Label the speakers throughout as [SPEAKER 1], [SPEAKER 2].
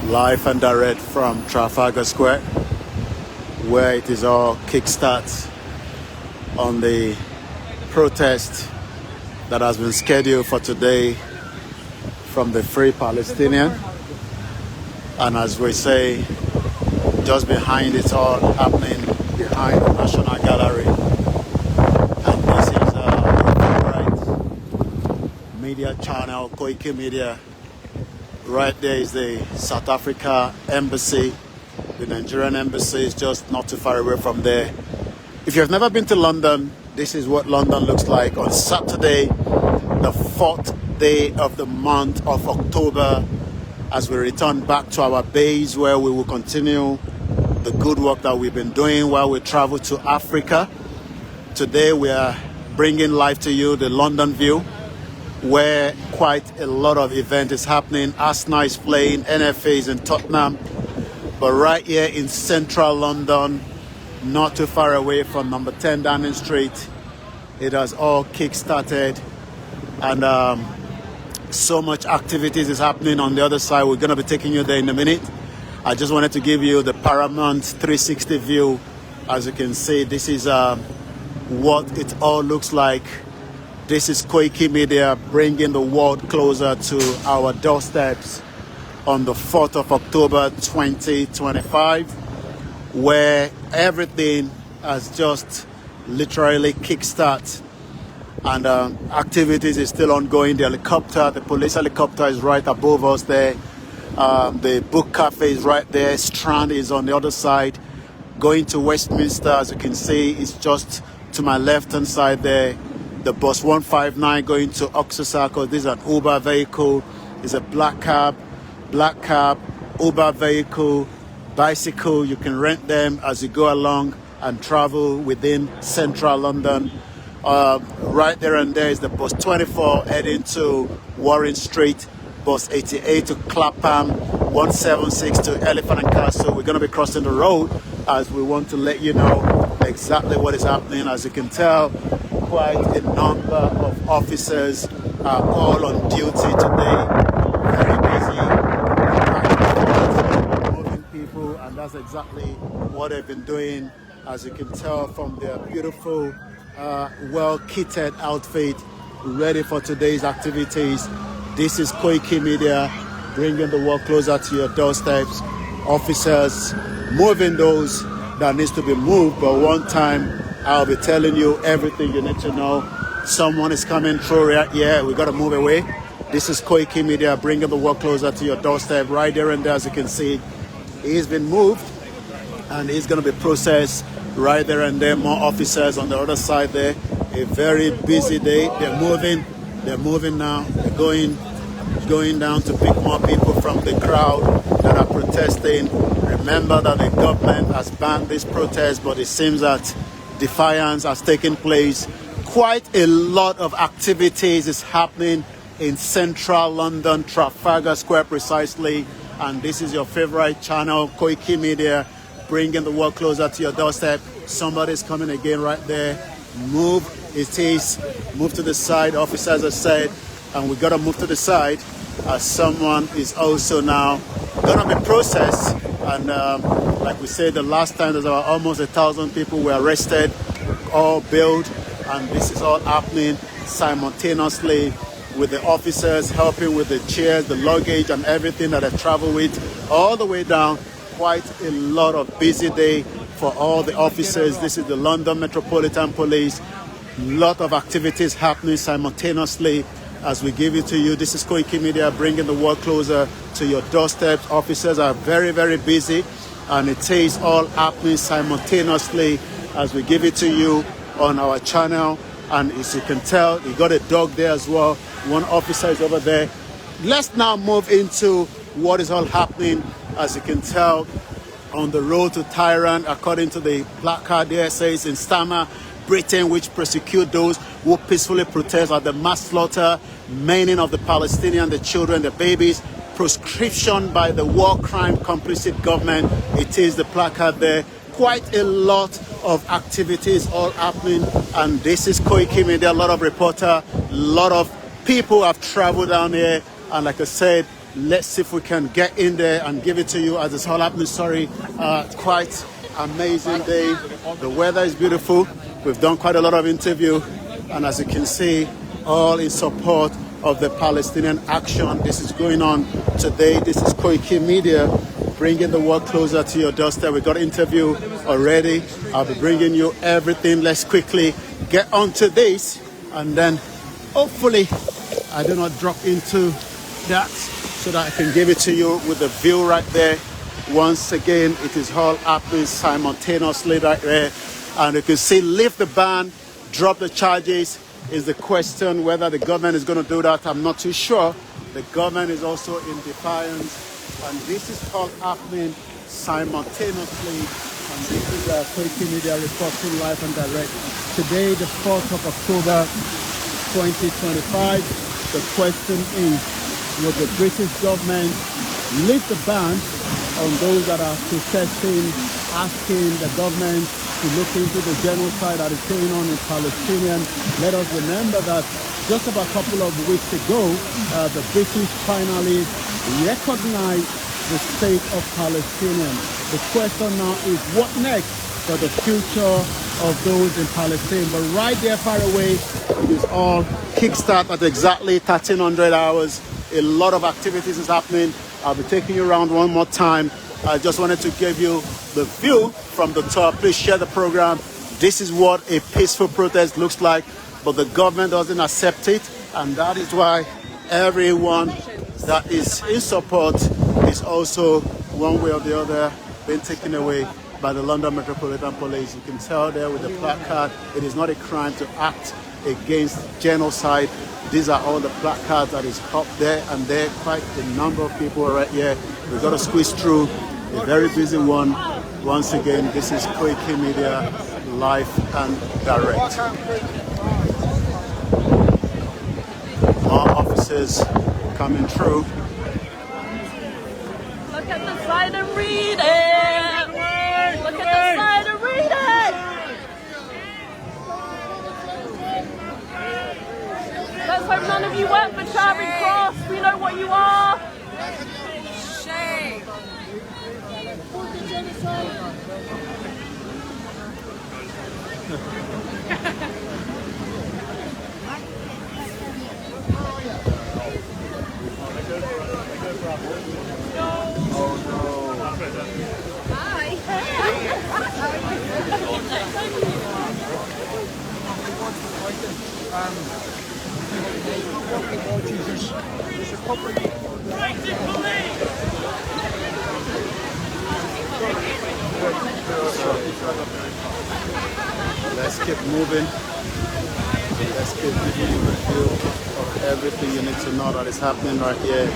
[SPEAKER 1] live and direct from Trafalgar Square, where it is all kickstart on the protest that has been scheduled for today from the Free Palestinian. And as we say, just behind it all happening, behind the National Gallery. And this is our favorite media channel, KOIKI Media. Right there is the South Africa Embassy. The Nigerian Embassy is just not too far away from there. If you've never been to London, this is what London looks like on Saturday, the 4th day of the month of October, as we return back to our base where we will continue the good work that we've been doing while we travel to Africa. Today we are bringing live to you the London view, where quite a lot of event is happening. Arsenal is playing, NFA is in Tottenham, but right here in central London, not too far away from number 10 Downing Street, it has all kick-started, and so much activities is happening on the other side. We're going to be taking you there in a minute. I just wanted to give you the Paramount 360 view. As you can see, this is what it all looks like. This is KOIKI Media bringing the world closer to our doorsteps on the 4th of October 2025, where everything has just literally kickstart, and activities is still ongoing. The helicopter, the police helicopter is right above us there. The book cafe is right there. Strand is on the other side. Going to Westminster, as you can see, is just to my left hand side there. The bus 159 going to Oxford Circle. This is an Uber vehicle. It's a black cab, Uber vehicle, bicycle. You can rent them as you go along and travel within central London. Right there and there is the bus 24 heading to Warren Street, bus 88 to Clapham, 176 to Elephant and Castle. We're going to be crossing the road as we want to let you know exactly what is happening. As you can tell, quite a number of officers are all on duty today. Very busy, moving people, and that's exactly what they've been doing. As you can tell from their beautiful, well-kitted outfit, ready for today's activities. This is KOIKI Media, bringing the world closer to your doorsteps. Officers moving those that needs to be moved, but one time I'll be telling you everything you need to know. Someone is coming through right here. We got to move away. This is KOIKI Media, bringing the world closer to your doorstep. Right there and there, as you can see, he's been moved and he's going to be processed right there and there. More officers on the other side there. A very busy day. They're moving now. They're going down to pick more people from the crowd that are protesting. Remember that the government has banned this protest, but it seems that defiance has taken place. Quite a lot of activities is happening in central London, Trafalgar Square precisely, and this is your favorite channel, KOIKI Media, bringing the world closer to your doorstep. Somebody's coming again right there. Move, it is. Move to the side, officers have said, and we gotta move to the side as someone is also now gonna be processed. And like we said the last time, there's almost 1,000 people were arrested, all bailed, and this is all happening simultaneously with the officers helping with the chairs, the luggage, and everything that they travel with all the way down. Quite a lot of busy day for all the officers. This is the London Metropolitan Police. Lot of activities happening simultaneously as we give it to you. This is KOIKI Media, bringing the world closer to your doorstep. Officers are very, very busy, and it is all happening simultaneously as we give it to you on our channel. And as you can tell, you got a dog there as well. One officer is over there. Let's now move into what is all happening. As you can tell, on the road to Tehran, according to the placard there, says in Stammer, Britain, which prosecute those who peacefully protest at the mass slaughter, maiming of the Palestinians, the children, the babies, proscription by the war crime complicit government. It is the placard there. Quite a lot of activities all happening, and this is KOIKI Media. A lot of reporter, a lot of people have traveled down here, and like I said, Let's see if we can get in there and give it to you as it's all happening. Sorry, quite amazing day. The weather is beautiful. We've done quite a lot of interview, and as you can see, all in support of the Palestinian action. This is going on today. This is KOIKI Media, bringing the world closer to your doorstep. We got an interview already. I'll be bringing you everything. Let's quickly get onto this, and then hopefully I do not drop into that, so that I can give it to you with the view right there. Once again, it is all happening simultaneously right there, and you can see lift the ban, drop the charges. Is the question whether the government is going to do that. I'm not too sure. The government is also in defiance, and this is all happening simultaneously. And this is KOIKI Media reporting live and direct. Today, the 4th of October, 2025. The question is, will the British government lift the ban on those that are protesting, asking the government to look into the genocide that is going on in Palestinian? Let us remember that just about a couple of weeks ago, the British finally recognized the state of Palestinian. The question now is, what next for the future of those in Palestine? But right there far away, it is all kickstart at exactly 1300 hours. A lot of activities is happening. I'll be taking you around one more time. I just wanted to give you the view from the top. Please share the program. This is what a peaceful protest looks like, but the government doesn't accept it, and that is why everyone that is in support is also one way or the other being taken away by the London Metropolitan Police. You can tell there with the placard, it is not a crime to act against genocide. These are all the placards that is up there, and there quite a number of people right here. We've got to squeeze through. A very busy one. Once again, this is KOIKI Media, live and direct. More officers coming through.
[SPEAKER 2] Look at the sign and read it! Look at the sign and read it! Let's hope none of you work for Charing Cross. We know what you are. Shame.
[SPEAKER 1] Let's keep moving. Let's keep giving you a view of everything you need to know that is happening right here.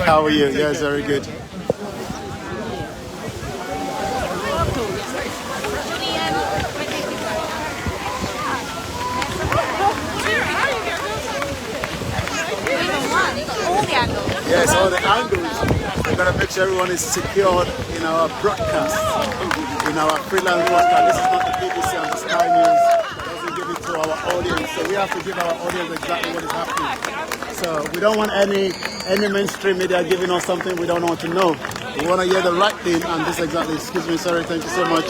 [SPEAKER 1] How are you? Yes, very good. Yes, all the angles. We're going to make sure everyone is secured in our broadcast, in our freelance broadcast. This is not the BBC and the Sky News that doesn't give it to our audience. So we have to give our audience exactly what is happening. So we don't want any mainstream media giving us something we don't want to know. We want to hear the right thing, and this exactly. Excuse me, sorry, thank you so much.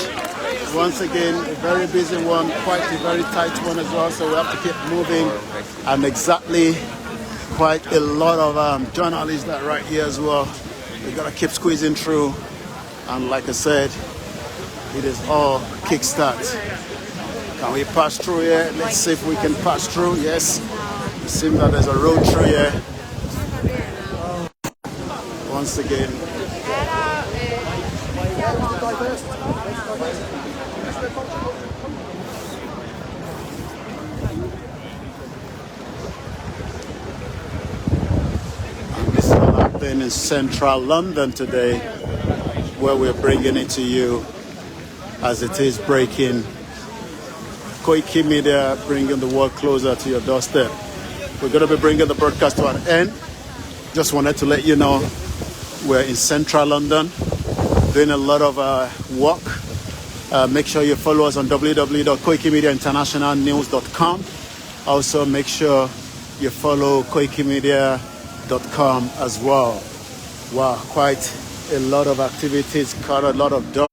[SPEAKER 1] Once again, a very busy one, quite a very tight one as well. So we have to keep moving, and exactly. Quite a lot of journalists that right here as well. We gotta keep squeezing through, and like I said, it is all kickstart. Can we pass through here? Let's see if we can pass through. Yes, it seems that there's a road through here. Once again. In central London today, where we're bringing it to you as it is breaking. KOIKI Media, bringing the world closer to your doorstep. We're going to be bringing the broadcast to an end. Just wanted to let you know we're in central London doing a lot of work. Make sure you follow us on www.koikimediainternationalnews.com. Also make sure you follow KOIKI Media koikimedia.com as well. Wow, quite a lot of activities, quite a lot of dogs.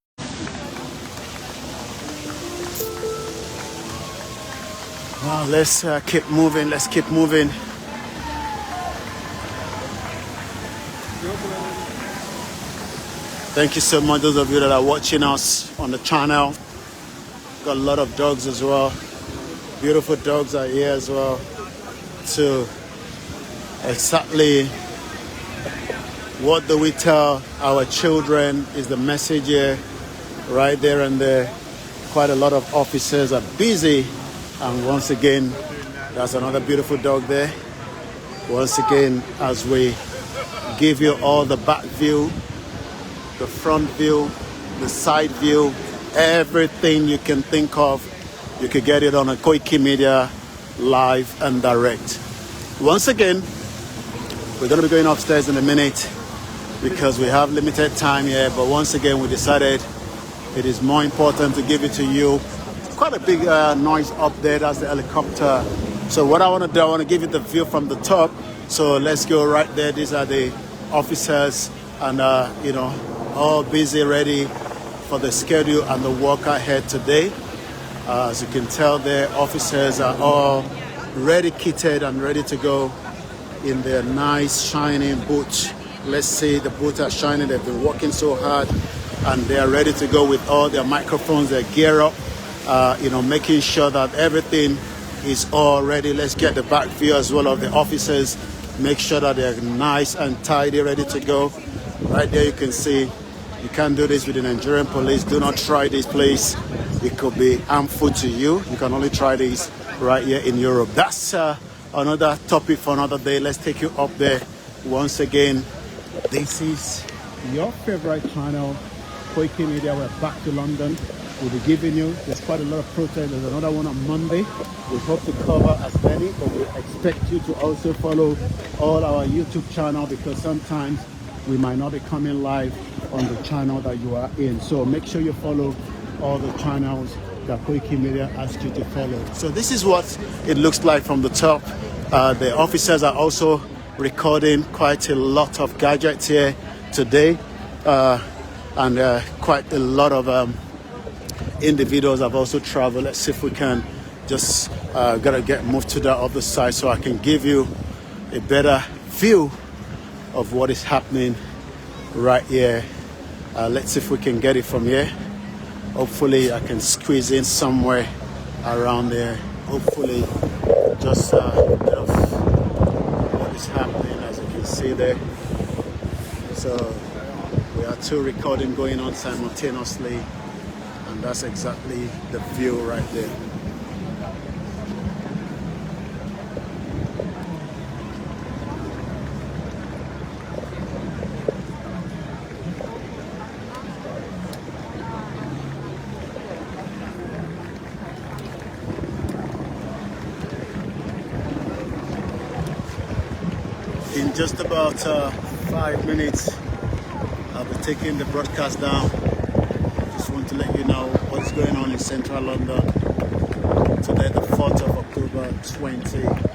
[SPEAKER 1] Wow, let's keep moving. Let's keep moving. Thank you so much, those of you that are watching us on the channel. Got a lot of dogs as well. Beautiful dogs are here as well. So, exactly what do we tell our children is the message here, right there and there. Quite a lot of officers are busy. And once again, that's another beautiful dog there. Once again, as we give you all the back view, the front view, the side view, everything you can think of, you can get it on a Koiki Media live and direct. Once again, we're going to be going upstairs in a minute because we have limited time here. But once again, we decided it is more important to give it to you. Quite a big noise up there. That's the helicopter. So what I want to do, I want to give you the view from the top. So let's go right there. These are the officers and, all busy, ready for the schedule and the work ahead today. As you can tell, the officers are all ready, kitted and ready to go in their nice shining boots. Let's see, the boots are shining. They've been working so hard and they are ready to go with all their microphones, their gear up, making sure that everything is all ready. Let's get the back view as well of the officers. Make sure that they're nice and tidy, ready to go. Right there you can see, you can't do this with the Nigerian police. Do not try this, please. It could be harmful to you. You can only try this right here in Europe. That's another topic for another day. Let's take you up there. Once again, this is your favorite channel, Koiki Media. We're back to London. We'll be giving you, there's quite a lot of protest. There's another one on Monday. We hope to cover as many, but we expect you to also follow all our YouTube channel because sometimes we might not be coming live on the channel that you are in. So make sure you follow all the channels that Koiki Media asks you to follow. So this is what it looks like from the top. The officers are also recording quite a lot of gadgets here today. And quite a lot of individuals have also traveled. Let's see if we can just gotta get moved to the other side so I can give you a better view of what is happening right here. Let's see if we can get it from here. Hopefully I can squeeze in somewhere around there. Hopefully just a bit of what is happening, as you can see there. So we are two recording going on simultaneously, and that's exactly the view right there. In just about 5 minutes, I'll be taking the broadcast down. Just want to let you know what's going on in central London today, the 4th of October 2025.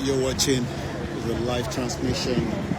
[SPEAKER 1] What you're watching is a live transmission